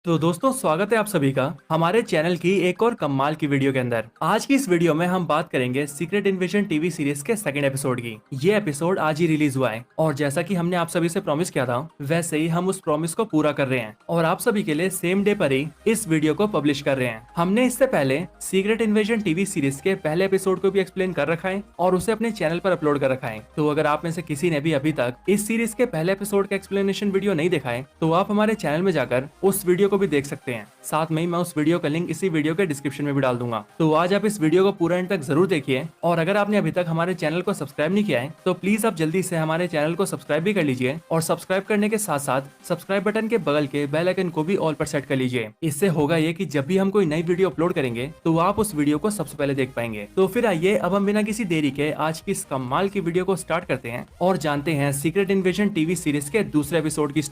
तो दोस्तों स्वागत है आप सभी का हमारे चैनल की एक और कमाल की वीडियो के अंदर। आज की इस वीडियो में हम बात करेंगे सीक्रेट इन्वेजन टीवी सीरीज के सेकंड एपिसोड की। ये एपिसोड आज ही रिलीज हुआ है और जैसा कि हमने आप सभी से प्रॉमिस किया था वैसे ही हम उस प्रॉमिस को पूरा कर रहे हैं और आप सभी के लिए सेम डे पर ही इस वीडियो को पब्लिश कर रहे हैं। हमने इससे पहले सीक्रेट इन्वेजन टीवी सीरीज के पहले एपिसोड को भी एक्सप्लेन कर रखा है और उसे अपने चैनल पर अपलोड कर रखा है। तो अगर आप में से किसी ने भी अभी तक इस सीरीज के पहले एपिसोड का एक्सप्लेनेशन वीडियो नहीं देखा है तो आप हमारे चैनल में जाकर उस वीडियो को भी देख सकते हैं। साथ में ही मैं उस वीडियो का लिंक इसी वीडियो के डिस्क्रिप्शन में भी डाल दूंगा। तो आज आप इस वीडियो को पूरा एंड तक जरूर देखिए और अगर आपने अभी तक हमारे चैनल को सब्सक्राइब नहीं किया है तो प्लीज आप जल्दी से हमारे चैनल को सब्सक्राइब भी कर लीजिए और सब्सक्राइब करने के साथ साथ सब्सक्राइब बटन के बगल के बेल आइकन को भी ऑल पर सेट कर लीजिए। इससे होगा ये कि जब भी हम कोई नई वीडियो अपलोड करेंगे तो आप उस वीडियो को सबसे पहले देख पाएंगे। तो फिर आइए अब हम बिना किसी देरी के आज की इस कमाल की वीडियो को स्टार्ट करते हैं और जानते हैं सीक्रेट इन्वेजन टीवी सीरीज के दूसरे एपिसोड की।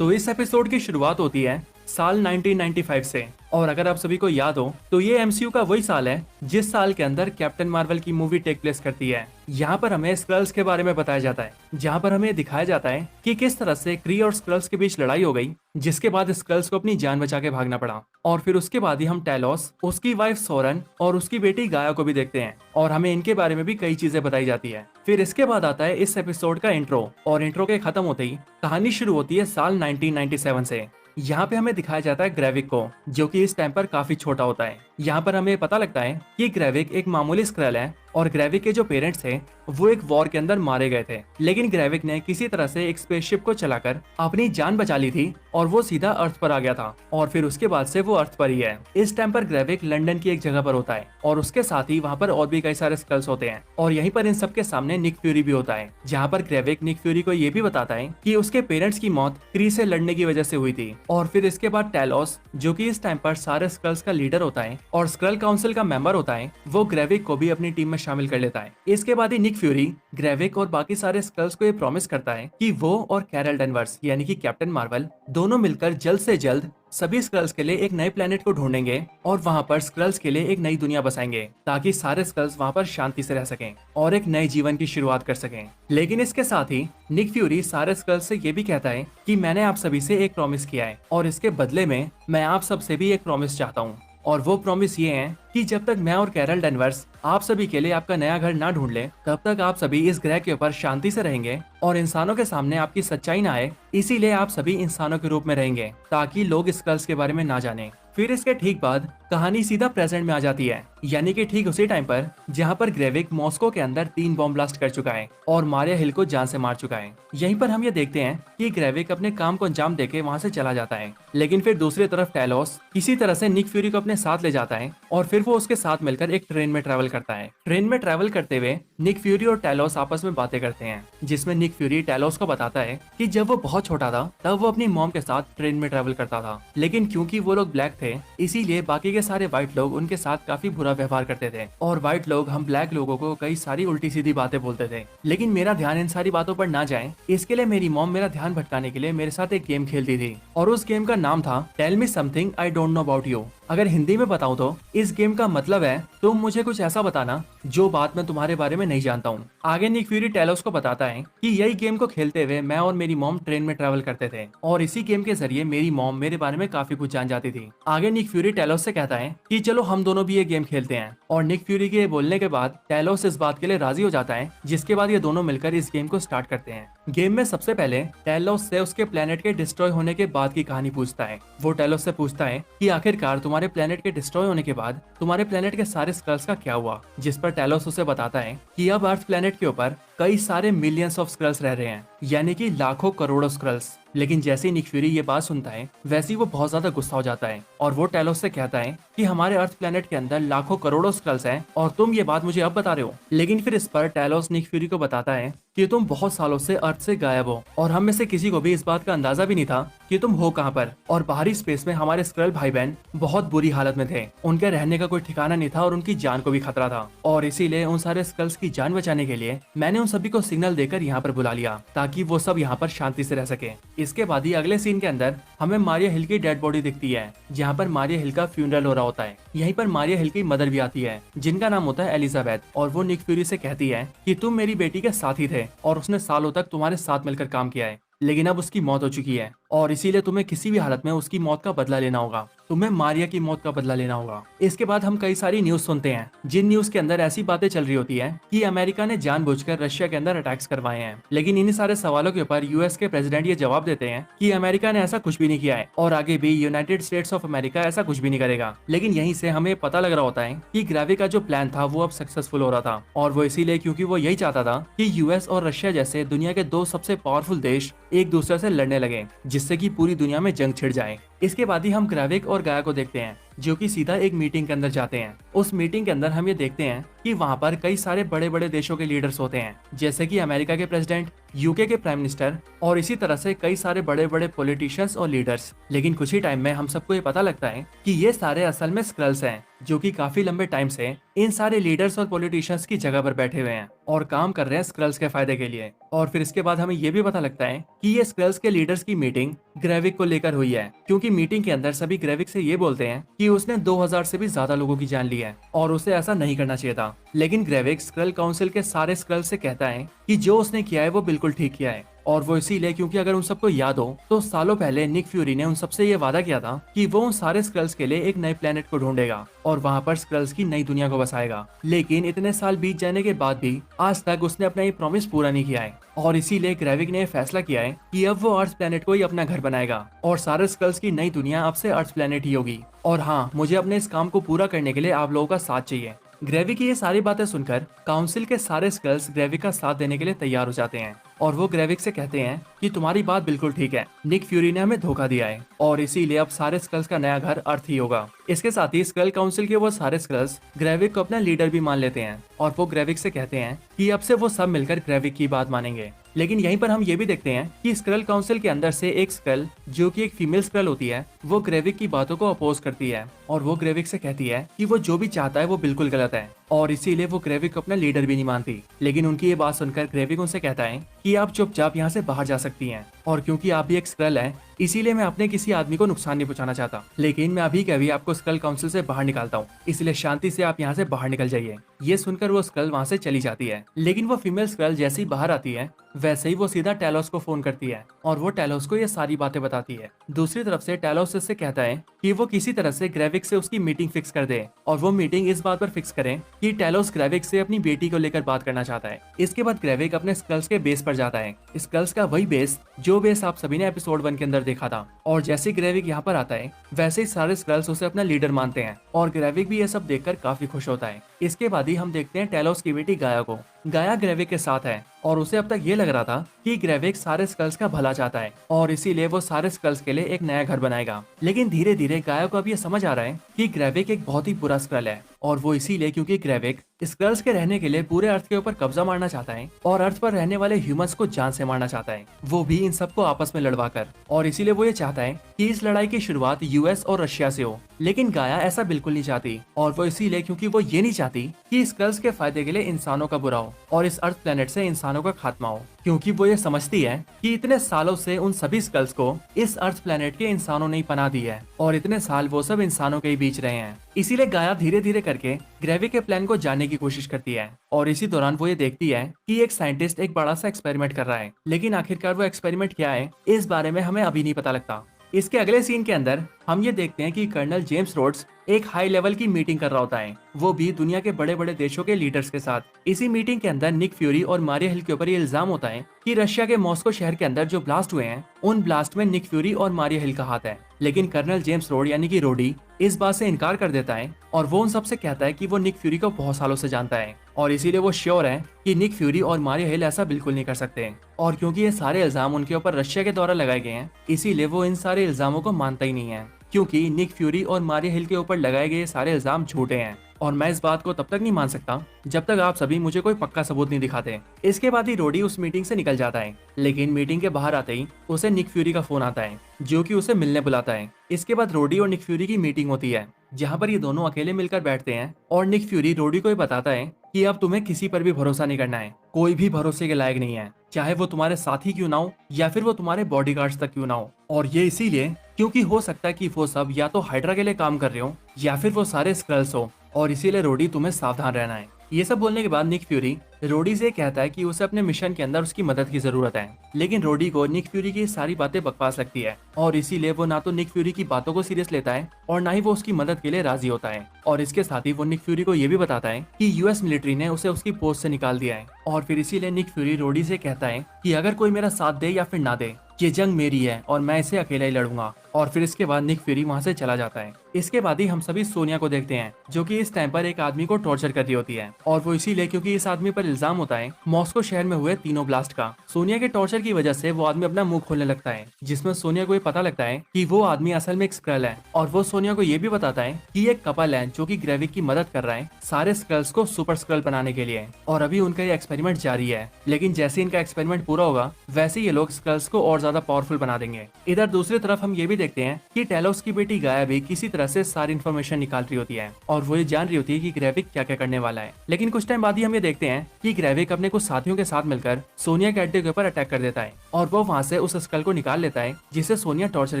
तो इस एपिसोड की शुरुआत होती है साल 1995 से और अगर आप सभी को याद हो तो ये एमसीयू का वही साल है जिस साल के अंदर कैप्टन मार्वल की मूवी टेक प्लेस करती है। यहाँ पर हमें स्क्रल्स के बारे में बताया जाता है जहाँ पर हमें दिखाया जाता है कि किस तरह से क्री और स्क्रल्स के बीच लड़ाई हो गई जिसके बाद स्क्रल्स को अपनी जान बचा के भागना पड़ा। और फिर उसके बाद ही हम टेलोस, उसकी वाइफ सोरन और उसकी बेटी गाया को भी देखते हैं और हमें इनके बारे में भी कई चीजें बताई जाती है। फिर इसके बाद आता है इस एपिसोड का इंट्रो और इंट्रो के खत्म होते ही कहानी शुरू होती है साल 1997 से। यहाँ पे हमें दिखाया जाता है ग्रेविक को जो कि इस टाइम पर काफी छोटा होता है। यहाँ पर हमें पता लगता है कि ग्रेविक एक मामूली स्क्रल है और ग्रेविक के जो पेरेंट्स थे वो एक वॉर के अंदर मारे गए थे, लेकिन ग्रेविक ने किसी तरह से एक स्पेसशिप को चलाकर अपनी जान बचा ली थी और वो सीधा अर्थ पर आ गया था और फिर उसके बाद से वो अर्थ पर ही है। इस टाइम पर ग्रेविक लंदन की एक जगह पर होता है और उसके साथ ही वहाँ पर और भी कई सारे स्क्रल्स होते हैं और यहीं पर इन सबके सामने निक फ्यूरी भी होता है, जहाँ पर ग्रेविक निक फ्यूरी को ये भी बताता है कि उसके पेरेंट्स की मौत क्री से लड़ने की वजह से हुई थी। और फिर इसके बाद टेलोस जो कि इस टाइम पर सारे स्क्रल्स का लीडर होता है और स्क्रल काउंसिल का मेंबर होता है, वो ग्रेविक को भी अपनी टीम में शामिल कर लेता है। इसके बाद ही निक फ्यूरी ग्रेविक और बाकी सारे स्क्रल्स को ये प्रॉमिस करता है कि वो और कैरल डेनवर्स यानी कि कैप्टन मार्वल दोनों मिलकर जल्द से जल्द सभी स्क्रल्स के लिए एक नए प्लेनेट को ढूंढेंगे और वहाँ पर स्क्रल्स के लिए एक नई दुनिया बसाएंगे ताकि सारे स्क्रल्स वहाँ पर शांति से रह सकें और एक नए जीवन की शुरुआत कर सकें। लेकिन इसके साथ ही निक फ्यूरी सारे स्क्रल्स से ये भी कहता है कि मैंने आप सभी से एक प्रॉमिस किया है और इसके बदले में मैं आप सबसे भी एक प्रॉमिस चाहता हूँ और वो प्रॉमिस ये है कि जब तक मैं और कैरल डेनवर्स आप सभी के लिए आपका नया घर ना ढूंढ ले तब तक आप सभी इस ग्रह के ऊपर शांति से रहेंगे और इंसानों के सामने आपकी सच्चाई ना आए, इसीलिए आप सभी इंसानों के रूप में रहेंगे ताकि लोग स्क्रल्स के बारे में ना जाने। फिर इसके ठीक बाद कहानी सीधा प्रेजेंट में आ जाती है, यानी कि ठीक उसी टाइम पर जहां पर ग्रेविक मॉस्को के अंदर 3 बॉम्ब ब्लास्ट कर चुका है और मारिया हिल को जान से मार चुका है। यहीं पर हम ये देखते हैं कि ग्रेविक अपने काम को अंजाम देके वहां से चला जाता है, लेकिन फिर दूसरी तरफ टेलोस किसी तरह से निक फ्यूरी को अपने साथ ले जाता है और फिर वो उसके साथ मिलकर एक ट्रेन में ट्रेवल करता है। ट्रेन में ट्रेवल करते हुए निक फ्यूरी और टेलोस आपस में बातें करते हैं, जिसमें निक फ्यूरी टेलोस को बताता है कि जब वो बहुत छोटा था तब वो अपनी मॉम के साथ ट्रेन में ट्रेवल करता था, लेकिन क्योंकि वो लोग ब्लैक थे इसीलिए बाकी के सारे व्हाइट लोग उनके साथ काफी बुरा व्यवहार करते थे और व्हाइट लोग हम ब्लैक लोगों को कई सारी उल्टी सीधी बातें बोलते थे। लेकिन मेरा ध्यान इन सारी बातों पर ना जाए इसके लिए मेरी मॉम मेरा ध्यान भटकाने के लिए मेरे साथ एक गेम खेलती थी और उस गेम का नाम था tell me something I don't know about you. अगर हिंदी में बताऊं तो इस गेम का मतलब है तुम मुझे कुछ ऐसा बताना जो बात मैं तुम्हारे बारे में नहीं जानता हूँ। आगे निक फ्यूरी टेलोस को बताता है कि यही गेम को खेलते हुए मैं और मेरी मॉम ट्रेन में ट्रेवल करते थे और इसी गेम के जरिए मेरी मॉम मेरे बारे में काफी कुछ जान जाती थी। आगे निक फ्यूरी टेलोस से कहता है कि चलो हम दोनों भी ये गेम खेलते हैं और निक फ्यूरी के बोलने के बाद टेलोस इस बात के लिए राजी हो जाता है, जिसके बाद ये दोनों मिलकर इस गेम को स्टार्ट करते हैं। गेम में सबसे पहले टेलोस से उसके प्लेनेट के डिस्ट्रॉय होने के बाद की कहानी पूछता है। वो टेलोस से पूछता है कि आखिरकार तुम्हारे प्लेनेट के डिस्ट्रॉय होने के बाद तुम्हारे प्लेनेट के सारे स्क्रल्स का क्या हुआ, जिस पर टेलोस उसे बताता है कि अब अर्थ प्लेनेट के ऊपर कई सारे मिलियंस ऑफ स्क्रल्स रह रहे हैं, यानी कि लाखों करोड़ों स्क्रल्स। लेकिन जैसे ही निक फ्यूरी ये बात सुनता है वैसे ही वो बहुत ज्यादा गुस्सा हो जाता है और वो टेलोस से कहता है कि हमारे अर्थ प्लेनेट के अंदर लाखों करोड़ों स्क्रल्स हैं और तुम ये बात मुझे अब बता रहे हो। लेकिन फिर इस पर टेलोस निक फ्यूरी को बताता है कि तुम बहुत सालों से अर्थ से गायब हो और हम में से किसी को भी इस बात का अंदाजा भी नहीं था कि तुम हो कहाँ पर, और बाहरी स्पेस में हमारे स्क्रल भाई बहन बहुत बुरी हालत में थे, उनके रहने का कोई ठिकाना नहीं था और उनकी जान को भी खतरा था और इसीलिए उन सारे स्क्रल्स की जान बचाने के लिए मैंने उन सभी को सिग्नल देकर यहाँ पर बुला लिया ताकि वो सब यहाँ पर शांति से रह सके। इसके बाद ही अगले सीन के अंदर हमें मारिया हिल की डेड बॉडी दिखती है, जहाँ पर मारिया हिल का फ्यूनरल हो रहा होता है। यहीं पर मारिया हिल की मदर भी आती है जिनका नाम होता है एलिजाबेथ, और वो निक फ्यूरी से कहती है कि तुम मेरी बेटी के साथी थे और उसने सालों तक तुम्हारे साथ मिलकर काम किया है। लेकिन अब उसकी मौत हो चुकी है और इसीलिए तुम्हें किसी भी हालत में उसकी मौत का बदला लेना होगा। तुम्हें मारिया की मौत का बदला लेना होगा। इसके बाद हम कई सारी न्यूज सुनते हैं, जिन न्यूज के अंदर ऐसी बातें चल रही होती है कि अमेरिका ने जानबूझकर रशिया के अंदर अटैक्स करवाए हैं। लेकिन इन्हीं सारे सवालों के ऊपर यूएस के प्रेसिडेंट ये जवाब देते हैं कि अमेरिका ने ऐसा कुछ भी नहीं किया है और आगे भी यूनाइटेड स्टेट्स ऑफ अमेरिका ऐसा कुछ भी नहीं करेगा। लेकिन यहीं से हमें पता लग रहा होता है कि ग्रेविक का जो प्लान था वो अब सक्सेसफुल हो रहा था, और वो इसीलिए क्योंकि वो यही चाहता था कि यूएस और रशिया जैसे दुनिया के दो सबसे पावरफुल देश एक दूसरे से लड़ने लगे, जिससे कि पूरी दुनिया में जंग छिड़ जाए। इसके बाद ही हम ग्रेविक और गाया को देखते हैं, जो कि सीधा एक मीटिंग के अंदर जाते हैं। उस मीटिंग के अंदर हम ये देखते हैं कि वहाँ पर कई सारे बड़े बड़े देशों के लीडर्स होते हैं, जैसे कि अमेरिका के प्रेसिडेंट, यूके के प्राइम मिनिस्टर और इसी तरह से कई सारे बड़े बड़े पॉलिटिशियंस और लीडर्स। लेकिन कुछ ही टाइम में हम सबको ये पता लगता है कि ये सारे असल में स्क्रल्स हैं, जो कि काफी लंबे टाइम से इन सारे लीडर्स और पॉलिटिशियंस की जगह पर बैठे हुए हैं और काम कर रहे हैं स्क्रल्स के फायदे के लिए। और फिर इसके बाद हमें ये भी पता लगता है कि ये स्क्रल्स के लीडर्स की मीटिंग ग्रेविक को लेकर हुई है, क्योंकि मीटिंग के अंदर सभी ग्रेविक से ये बोलते हैं कि उसने 2000 से भी ज्यादा लोगों की जान ली है और उसे ऐसा नहीं करना चाहिए था। लेकिन ग्रेविक स्क्रल काउंसिल के सारे स्क्रल्स से कहता है कि जो उसने किया है वो बिल्कुल ठीक किया है, और वो इसीलिए क्योंकि अगर उन सबको याद हो तो सालों पहले निक फ्यूरी ने उन सबसे ये वादा किया था कि वो उन सारे स्क्रल्स के लिए एक नए प्लेनेट को ढूंढेगा और वहाँ पर स्क्रल्स की नई दुनिया को बसाएगा। लेकिन इतने साल बीत जाने के बाद भी आज तक उसने अपना ये प्रॉमिस पूरा नहीं किया है, और इसीलिए ग्रेविक ने फैसला किया है कि अब वो अर्थ प्लेनेट को ही अपना घर बनाएगा और सारे स्क्रल्स की नई दुनिया अब से अर्थ प्लेनेट ही होगी। और हाँ, मुझे अपने इस काम को पूरा करने के लिए आप लोगों का साथ चाहिए। ग्रेविक की ये सारी बातें सुनकर काउंसिल के सारे स्क्रल्स ग्रेविक का साथ देने के लिए तैयार हो जाते हैं और वो ग्रेविक से कहते हैं कि तुम्हारी बात बिल्कुल ठीक है, निक फ्यूरी ने हमें धोखा दिया है और इसीलिए अब सारे स्क्रल्स का नया घर अर्थ ही होगा। इसके साथ ही स्क्रल काउंसिल के वो सारे स्क्रल्स ग्रेविक को अपना लीडर भी मान लेते हैं और वो ग्रेविक से कहते हैं कि अब से वो सब मिलकर ग्रेविक की बात मानेंगे। लेकिन यहीं पर हम ये भी देखते हैं कि स्क्रल काउंसिल के अंदर से एक स्क्रल, जो कि एक फीमेल स्क्रल होती है, वो ग्रेविक की बातों को अपोज करती है और वो ग्रेविक से कहती है कि वो जो भी चाहता है वो बिल्कुल गलत है और इसीलिए वो ग्रेविक को अपना लीडर भी नहीं मानती। लेकिन उनकी ये बात सुनकर ग्रेविक उनसे कहता है कि आप चुपचाप यहाँ से बाहर जा सकती हैं, और क्योंकि आप भी एक स्क्रल है इसीलिए मैं अपने किसी आदमी को नुकसान नहीं पहुंचाना चाहता, लेकिन मैं अभी के अभी आपको स्क्रल काउंसिल से बाहर निकालता हूँ, इसलिए शांति से आप यहाँ से बाहर निकल जाइए। ये सुनकर वो स्क्रल वहाँ से चली जाती है। लेकिन वो फीमेल स्क्रल जैसे ही बाहर आती है वैसे ही वो सीधा टेलोस को फोन करती है और वो टेलोस को ये सारी बातें बताती है। दूसरी तरफ से टेलोस इससे कहता है कि वो किसी तरह से ग्रेविक से उसकी मीटिंग फिक्स कर दे और वो मीटिंग इस बात पर फिक्स करे कि टेलोस ग्रेविक से अपनी बेटी को लेकर बात करना चाहता है। इसके बाद ग्रेविक अपने स्क्रल्स के बेस पर जाता है, स्क्रल्स का वही बेस जो बेस आप सभी ने एपिसोड 1 के अंदर देखा था। और जैसे ग्रेविक यहाँ पर आता है वैसे ही सारे स्क्रल्स उसे अपना लीडर मानते हैं और ग्रेविक भी ये सब देखकर काफी खुश होता है। इसके बाद ही हम देखते हैं टेलोस की बेटी गाया को। गाया ग्रेविक के साथ है और उसे अब तक ये लग रहा था कि ग्रेविक सारे स्क्रल्स का भला चाहता है और इसीलिए वो सारे स्क्रल्स के लिए एक नया घर बनाएगा। लेकिन धीरे धीरे गाया को अब ये समझ आ रहा है कि ग्रेविक एक बहुत ही बुरा स्क्रल है और वो इसीलिए क्योंकि ग्रेविक स्क्रल्स के रहने के लिए पूरे अर्थ के ऊपर कब्जा मारना चाहता है और अर्थ पर रहने वाले ह्यूमंस को जान से मारना चाहता है, वो भी इन सबको आपस में लड़वा कर। और इसीलिए वो ये चाहता है कि इस लड़ाई की शुरुआत यूएस और रशिया से हो। लेकिन गाया ऐसा बिल्कुल नहीं चाहती और वो इसीलिए क्योंकि वो ये नहीं चाहती कि स्क्रल्स के फायदे के लिए इंसानों का बुरा हो और इस अर्थ प्लेनेट से इंसानों का खात्मा हो, क्योंकि वो ये समझती है कि इतने सालों से उन सभी स्क्रल्स को इस अर्थ प्लेनेट के इंसानों ने पनाह दी है और इतने साल वो सब इंसानों के ही बीच रहे हैं। इसीलिए गाया धीरे धीरे करके ग्रेविक के प्लान को जानने की कोशिश करती है और इसी दौरान वो ये देखती है कि एक साइंटिस्ट एक बड़ा सा एक्सपेरिमेंट कर रहा है, लेकिन आखिरकार वो एक्सपेरिमेंट क्या है इस बारे में हमें अभी नहीं पता लगता। इसके अगले सीन के अंदर हम ये देखते हैं कि कर्नल जेम्स रोड्स एक हाई लेवल की मीटिंग कर रहा होता है, वो भी दुनिया के बड़े बड़े देशों के लीडर्स के साथ। इसी मीटिंग के अंदर निक फ्यूरी और मारिया हिल के ऊपर ये इल्जाम होता है कि रशिया के मॉस्को शहर के अंदर जो ब्लास्ट हुए हैं उन ब्लास्ट में निक फ्यूरी और मारिया हिल का हाथ है। लेकिन कर्नल जेम्स रोड यानी कि रोडी इस बात से इनकार कर देता है और वो उन सबसे कहता है कि वो निक फ्यूरी को बहुत सालों से जानता है और इसीलिए वो श्योर है कि निक फ्यूरी और मारिया हिल ऐसा बिल्कुल नहीं कर सकते। और क्योंकि ये सारे इल्जाम उनके ऊपर रशिया के द्वारा लगाए गए हैं इसीलिए वो इन सारे इल्जामों को मानता ही नहीं है, क्योंकि निक फ्यूरी और मारिया हिल के ऊपर लगाए गए सारे इल्जाम झूठे हैं और मैं इस बात को तब तक नहीं मान सकता जब तक आप सभी मुझे कोई पक्का सबूत नहीं दिखाते। इसके बाद ही रोडी उस मीटिंग से निकल जाता है, लेकिन मीटिंग के बाहर आते ही उसे निक फ्यूरी का फोन आता है जो कि उसे मिलने बुलाता है। इसके बाद रोडी और निक फ्यूरी की मीटिंग होती है जहाँ पर ये दोनों अकेले मिलकर बैठते हैं और निक फ्यूरी रोडी को ये बताता है कि अब तुम्हें किसी पर भी भरोसा नहीं करना है, कोई भी भरोसे के लायक नहीं है, चाहे वो तुम्हारे साथी क्यों ना हो या फिर वो तुम्हारे बॉडीगार्ड्स तक क्यों ना हो। और ये इसीलिए क्योंकि हो सकता है कि वो सब या तो हाइड्रा के लिए काम कर रहे हो या फिर वो सारे स्क्रल्स हो और इसीलिए रोडी तुम्हें सावधान रहना है। ये सब बोलने के बाद निक फ्यूरी रोडी से कहता है कि उसे अपने मिशन के अंदर उसकी मदद की जरूरत है, लेकिन रोडी को निक फ्यूरी की सारी बातें बकवास लगती है और इसीलिए वो ना तो निक फ्यूरी की बातों को सीरियस लेता है और ना ही वो उसकी मदद के लिए राजी होता है। और इसके साथ ही वो निक फ्यूरी को ये भी बताता है कि यूएस मिलिट्री ने उसे उसकी पोस्ट से निकाल दिया है और फिर इसीलिए निक फ्यूरी रोडी से कहता है कि अगर कोई मेरा साथ दे या फिर ना दे, ये जंग मेरी है और मैं इसे अकेला ही लड़ूंगा। और फिर इसके बाद निक फ्यूरी वहां से चला जाता है। इसके बाद ही हम सभी सोनिया को देखते हैं, जो कि इस टाइम पर एक आदमी को टॉर्चर कर रही होती है और वो इसीलिए क्योंकि इस आदमी पर इल्जाम होता है मॉस्को शहर में हुए तीनों ब्लास्ट का। सोनिया के टॉर्चर की वजह से वो आदमी अपना मुंह खोलने लगता है, जिसमें सोनिया को ये पता लगता है कि वो आदमी असल में एक स्क्रल है और वो सोनिया को ये भी बताता है कि एक कपल है जो कि ग्रेविक की मदद कर रहा है सारे स्क्रल्स को सुपर स्क्रल बनाने के लिए और अभी उनका ये एक्सपेरिमेंट जारी है, लेकिन जैसे इनका एक्सपेरिमेंट पूरा होगा वैसे ये लोग स्क्रल्स को और ज्यादा पावरफुल बना देंगे। इधर दूसरी तरफ हम ये भी देखते हैं कि टेलोस की बेटी गाया भी किसी तरह से सारी इन्फॉर्मेशन निकाल रही होती है और वो ये जान रही होती है कि ग्रेविक क्या क्या करने वाला है। लेकिन कुछ टाइम बाद ही हम ये देखते हैं कि ग्रेविक अपने कुछ साथियों के साथ मिलकर सोनिया के अड्डे के ऊपर अटैक कर देता है और वो वहाँ से उस स्क्रल को निकाल लेता है जिसे सोनिया टॉर्चर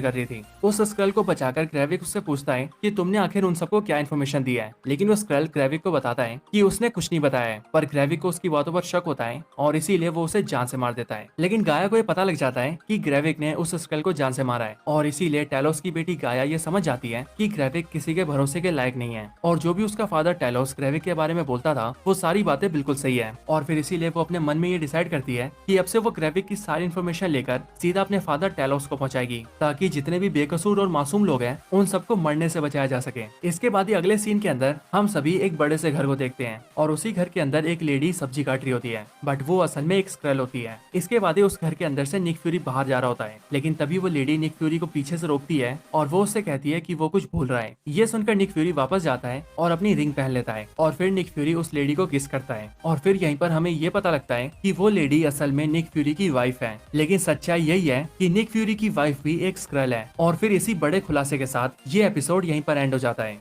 कर रही थी। उस स्क्रल को बचाकर ग्रेविक उससे पूछता है कि तुमने आखिर उन सबको क्या इन्फॉर्मेशन दी है, लेकिन वो स्क्रल ग्रेविक को बताता है कि उसने कुछ नहीं बताया है, पर ग्रेविक को उसकी बातों पर शक होता है और इसीलिए वो उसे जान से मार देता है। लेकिन गाया को ये पता लग जाता है कि ग्रेविक ने उस स्क्रल को जान से मारा है और इसीलिए टेलोस की बेटी गाया ये समझ जाती है कि ग्रेविक किसी के भरोसे के लायक नहीं है और जो भी उसका फादर टेलोस ग्रेविक के बारे में बोलता था वो सारी बातें बिल्कुल सही है। और फिर इसीलिए वो अपने मन में ये डिसाइड करती है कि अब से वो ग्रेविक की सारी इन्फॉर्मेशन लेकर सीधा अपने फादर टेलोस को पहुंचाएगी, ताकि जितने भी बेकसूर और मासूम लोग हैं उन सबको मरने से बचाया जा सके। इसके बाद ही अगले सीन के अंदर हम सभी एक बड़े से घर को देखते हैं और उसी घर के अंदर एक लेडी सब्जी काट रही होती है, बट वो असल में एक स्क्रल होती है। इसके बाद ही उस घर के अंदर से निक फ्यूरी बाहर जा रहा होता है, लेकिन तभी वो लेडी निक फ्यूरी को पीछे से रोकती है और वो उससे कहती है कि वो कुछ भूल रहा है। ये सुनकर निक फ्यूरी वापस जाता है और अपनी रिंग पहन लेता है और फिर निक फ्यूरी उस लेडी को किस करता है और फिर यहीं पर हमें ये पता लगता है कि वो लेडी असल में निक फ्यूरी की वाइफ है। लेकिन सच्चाई यही है कि निक फ्यूरी की वाइफ भी एक स्क्रल है। और फिर इसी बड़े खुलासे के साथ ये एपिसोड यहीं पर एंड हो जाता है।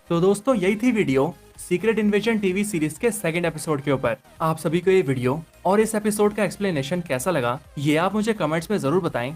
तो दोस्तों यही थी video secret invasion TV series के सेकंड एपिसोड के ऊपर। आप सभी को ये वीडियो और इस एपिसोड का एक्सप्लेनेशन कैसा लगा ये आप मुझे कमेंट्स में जरूर बताएं।